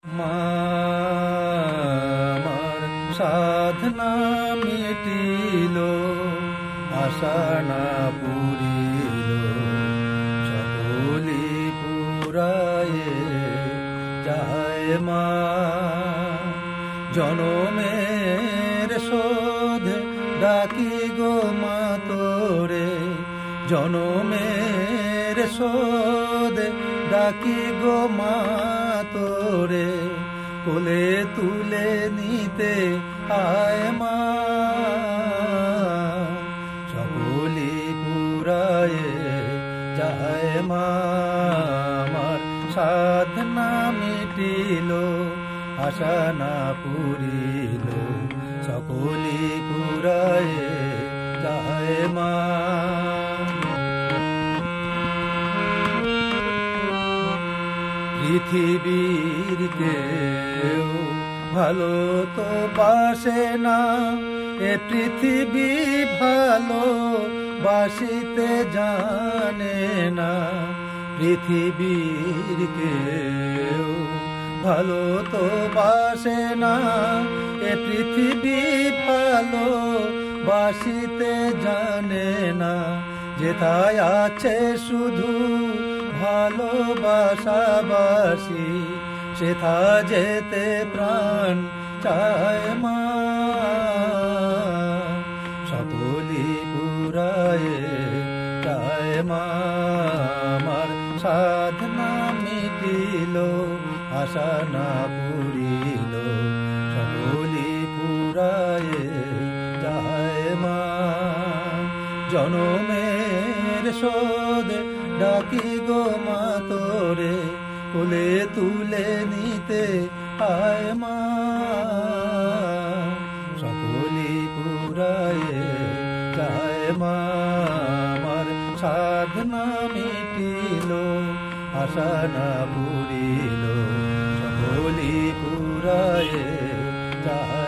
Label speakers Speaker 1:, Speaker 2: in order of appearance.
Speaker 1: মা আমার সাধনা মিটিল, আশা না পুরিল, সকলি পুরায়ে যায় মা। জনমের শোধ ডাকি গো মা তোরে, জনমের শোধ ডাকি গো মা তোরে, কোলে তুলে নিতে আয় মা। সকলি পুরায়ে যায় মা, আমার সাধনা মিটিল, আশা না পুরিল, সকলি পুরায়ে যায় মা। পৃথিবীর কেউ ভালো তো বাসে না, এ পৃথিবী ভালো বাসিতে জানে না। পৃথিবীর কেউ ভালো তো বাসে না, এ পৃথিবী ভালো বাসিতে জানে না। যেথায় আছে শুধু ভালোবাসাবাসি, সেথা যেতে প্রাণ চায় মা। সকলি পুরায়ে যায় মা, আমার সাধনা মিটিল, আশা না পুরিল, সকলি পুরায়ে যায় মা। জনমের শোধ ডাকি গো মা তোরে, কোলে তুলে নিতে আয় মা। সকলি পুরায়ে যায় মা, আমার সাধনা মিটিল, আশা না পুরিল, সকলি পুরায়ে যায়।